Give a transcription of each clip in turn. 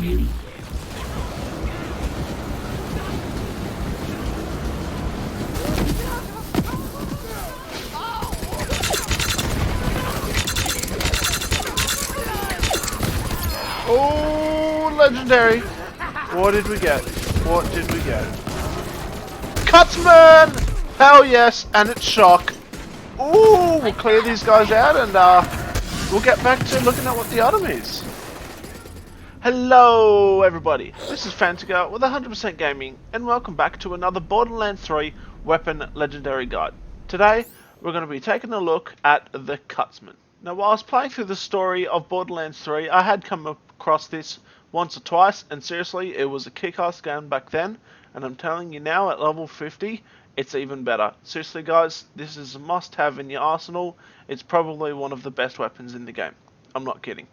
you. Oh, legendary! What did we get? What did we get? Cutsman! Hell yes, and it's shock. Ooh, we'll clear these guys out and we'll get back to looking at what the item is. Hello everybody, this is Fantiga with 100% Gaming and welcome back to another Borderlands 3 Weapon Legendary Guide. Today we're going to be taking a look at the Cutsman. Now while I was playing through the story of Borderlands 3, I had come across this once or twice and seriously it was a kick-ass gun back then, and I'm telling you now at level 50 it's even better. Seriously guys, this is a must-have in your arsenal. It's probably one of the best weapons in the game. I'm not kidding.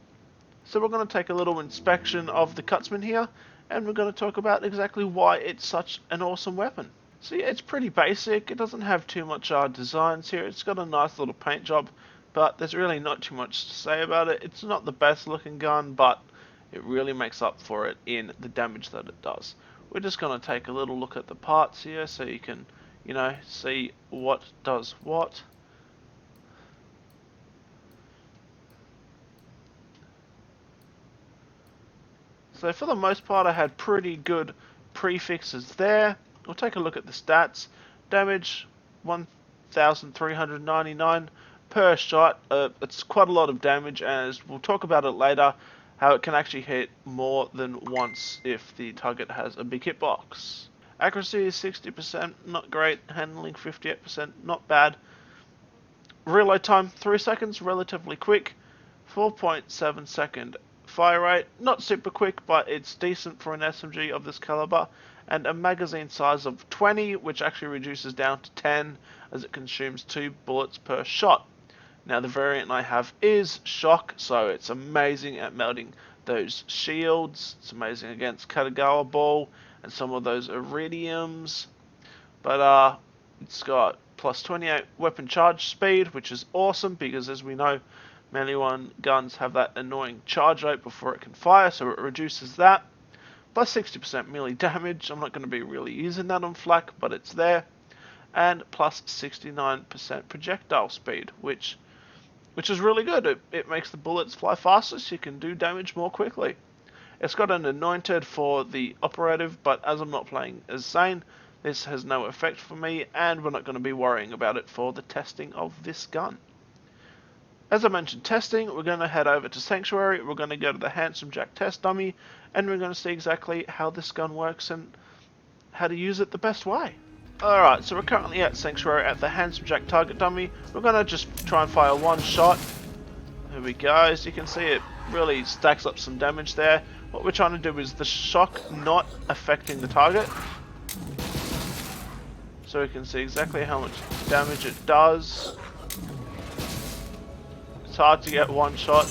So we're going to take a little inspection of the Cutsman here, and we're going to talk about exactly why it's such an awesome weapon. So yeah, it's pretty basic. It doesn't have too much designs here. It's got a nice little paint job, but there's really not too much to say about it. It's not the best looking gun, but it really makes up for it in the damage that it does. We're just going to take a little look at the parts here so you can, you know, see what does what. So for the most part I had pretty good prefixes there. We'll take a look at the stats. Damage 1,399 per shot. It's quite a lot of damage, as we'll talk about it later, how it can actually hit more than once if the target has a big hitbox. Accuracy is 60%, not great. Handling 58%, not bad. Reload time 3 seconds, relatively quick. 4.7 second fire rate, not super quick, but it's decent for an SMG of this caliber, and a magazine size of 20, which actually reduces down to 10 as it consumes 2 bullets per shot. Now the variant I have is shock, so it's amazing at melting those shields. It's amazing against Katagawa ball and some of those iridiums, but it's got plus 28 weapon charge speed, which is awesome because, as we know, Maliwan guns have that annoying charge rate before it can fire, so it reduces that. Plus 60% melee damage. I'm not going to be really using that on flak, but it's there. And plus 69% projectile speed, which is really good. It makes the bullets fly faster, so you can do damage more quickly. It's got an anointed for the operative, but as I'm not playing as Zane, this has no effect for me, and we're not going to be worrying about it for the testing of this gun. As I mentioned, testing, we're going to head over to Sanctuary, we're going to go to the Handsome Jack test dummy, and we're going to see exactly how this gun works and how to use it the best way. Alright, so we're currently at Sanctuary at the Handsome Jack target dummy. We're going to just try and fire one shot. There we go. As you can see, it really stacks up some damage there. What we're trying to do is the shock not affecting the target, so we can see exactly how much damage it does. It's hard to get one shot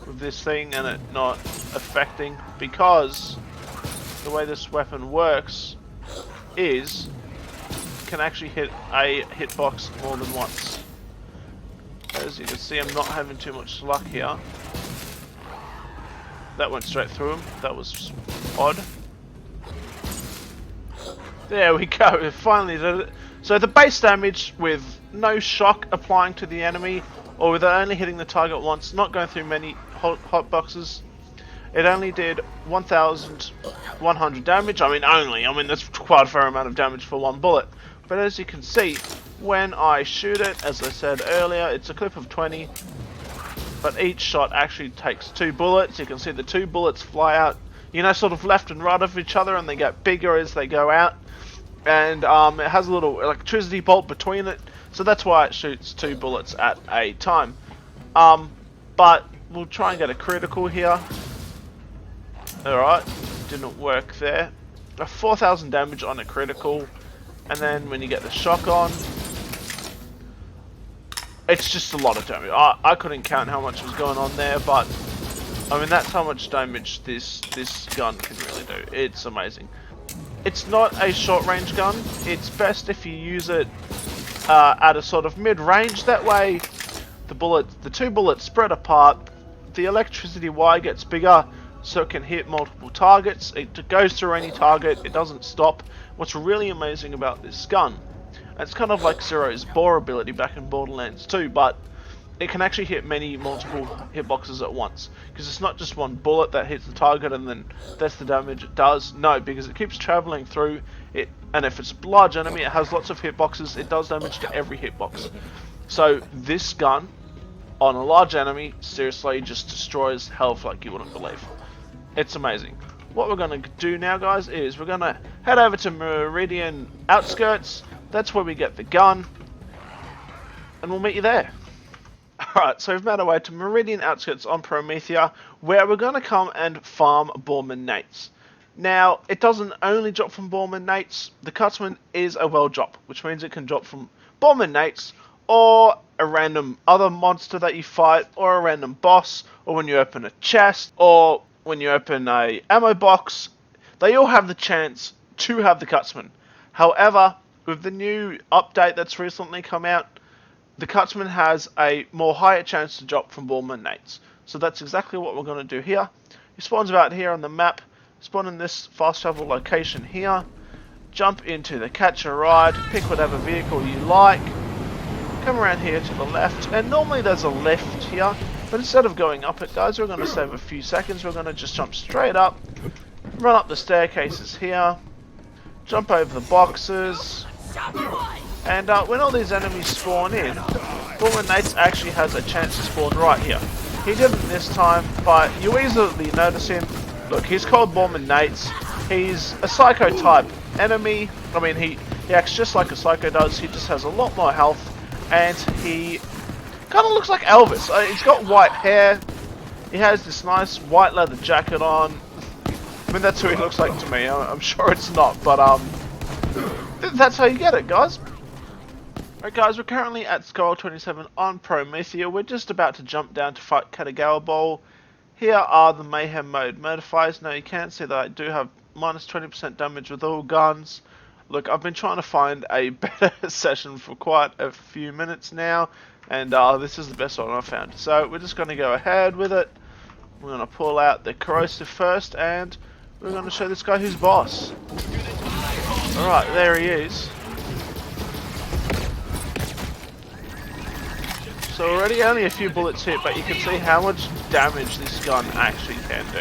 with this thing and it not affecting, because the way this weapon works is it can actually hit a hitbox more than once. As you can see, I'm not having too much luck here. That went straight through him. That was odd. There we go. It finally did it. So the base damage with no shock applying to the enemy, or with it only hitting the target once, not going through many hot boxes, it only did 1,100 damage. I mean that's quite a fair amount of damage for one bullet. But as you can see, when I shoot it, as I said earlier, it's a clip of 20, but each shot actually takes 2 bullets. You can see the 2 bullets fly out, you know, sort of left and right of each other, and they get bigger as they go out. And it has a little electricity bolt between it, so that's why it shoots 2 bullets at a time. But we'll try and get a critical here. Alright, didn't work there. 4,000 damage on a critical, and then when you get the shock on, it's just a lot of damage. I couldn't count how much was going on there, but I mean that's how much damage this gun can really do. It's amazing. It's not a short range gun. It's best if you use it at a sort of mid-range. That way the 2 bullets spread apart, the electricity wire gets bigger, so it can hit multiple targets. It goes through any target, it doesn't stop. What's really amazing about this gun, and it's kind of like Zero's bore ability back in Borderlands 2, but it can actually hit multiple hitboxes at once, because it's not just one bullet that hits the target and then that's the damage it does. No, because it keeps traveling through it, and if it's a large enemy, it has lots of hitboxes, it does damage to every hitbox. So this gun on a large enemy seriously just destroys health like you wouldn't believe. It's amazing. What we're going to do now, guys, is we're going to head over to Maliwan Outskirts. That's where we get the gun, and we'll meet you there. Alright, so we've made our way to Maliwan Outskirts on Promethea, where we're going to come and farm Borman Nates. Now, it doesn't only drop from Borman Nates. The Cutsman is a well drop, which means it can drop from Borman Nates, or a random other monster that you fight, or a random boss, or when you open a chest, or when you open a ammo box. They all have the chance to have the Cutsman. However, with the new update that's recently come out, the Cutsman has a more higher chance to drop from Borman Nates. So that's exactly what we're going to do here. He spawns about here on the map, spawn in this fast travel location here, jump into the catch a ride, pick whatever vehicle you like, come around here to the left, and normally there's a lift here, but instead of going up it, guys, we're going to save a few seconds. We're going to just jump straight up, run up the staircases here, jump over the boxes, and when all these enemies spawn in, Borman Nates actually has a chance to spawn right here. He didn't this time, but you easily notice him. Look, he's called Borman Nates. He's a psycho type enemy. I mean, he acts just like a psycho does. He just has a lot more health, and he kind of looks like Elvis. He's got white hair. He has this nice white leather jacket on. I mean, that's who he looks like to me. I'm sure it's not, but that's how you get it, guys. Alright guys, we're currently at Skull 27 on Promethea. We're just about to jump down to fight Katagawa Bowl. Here are the Mayhem mode modifiers. Now you can see that I do have minus 20% damage with all guns. Look, I've been trying to find a better session for quite a few minutes now, and this is the best one I've found. So we're just going to go ahead with it. We're going to pull out the corrosive first, and we're going to show this guy who's boss. Alright, there he is. So already only a few bullets hit, but you can see how much damage this gun actually can do.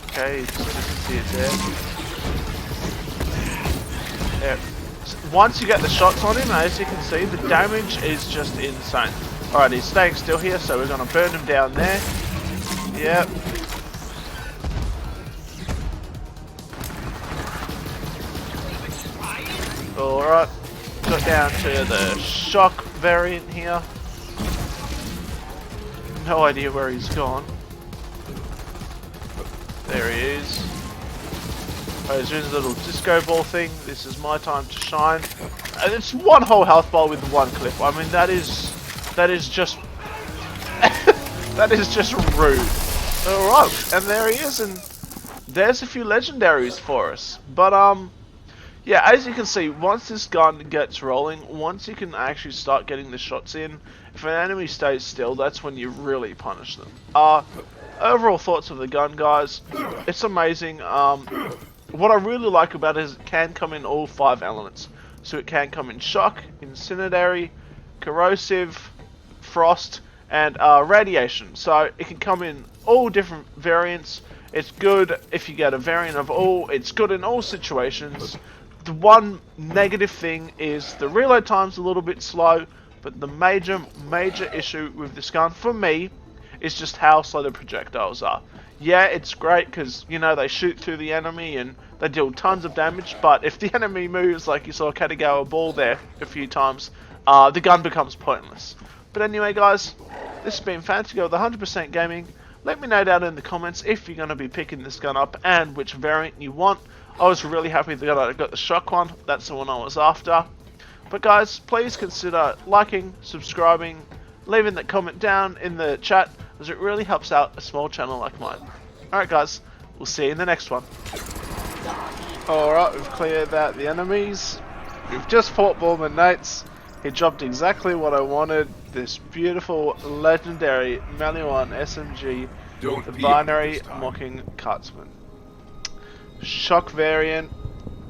Okay, you can see it there. Yeah. Once you get the shots on him, as you can see, the damage is just insane. Alright, he's staying still here, so we're going to burn him down there. Yep. Alright, got down to the shock variant here. No idea where he's gone. There he is. Oh, he's doing his little disco ball thing. This is my time to shine. And it's one whole health bar with one clip. I mean, that is just that is just rude. Alright, and there he is, and there's a few legendaries for us. But yeah, as you can see, once this gun gets rolling, once you can actually start getting the shots in, if an enemy stays still, that's when you really punish them. Overall thoughts of the gun, guys, it's amazing. What I really like about it is it can come in all 5 elements. So it can come in shock, incendiary, corrosive, frost, and radiation. So it can come in all different variants. It's good if you get a variant of all. It's good in all situations. The one negative thing is the reload time's a little bit slow, but the major issue with this gun for me is just how slow the projectiles are. Yeah, it's great because, you know, they shoot through the enemy and they deal tons of damage, but if the enemy moves, like you saw Katagawa Ball there a few times, the gun becomes pointless. But anyway, guys, this has been Fantasy with 100% Gaming. Let me know down in the comments if you're going to be picking this gun up and which variant you want. I was really happy that I got the shock one. That's the one I was after. But guys, please consider liking, subscribing, leaving that comment down in the chat, as it really helps out a small channel like mine. Alright guys, we'll see you in the next one. Alright, we've cleared out the enemies. We've just fought Borman Nates. He dropped exactly what I wanted. This beautiful, legendary Maliwan SMG, the Don't be on it this binary time. mocking Cutsman. Shock variant.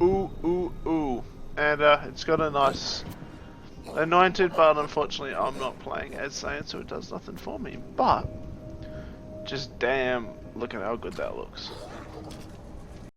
Ooh, ooh, ooh. And it's got a nice anointed, but unfortunately I'm not playing as Saiyan, so it does nothing for me. But, just damn, look at how good that looks.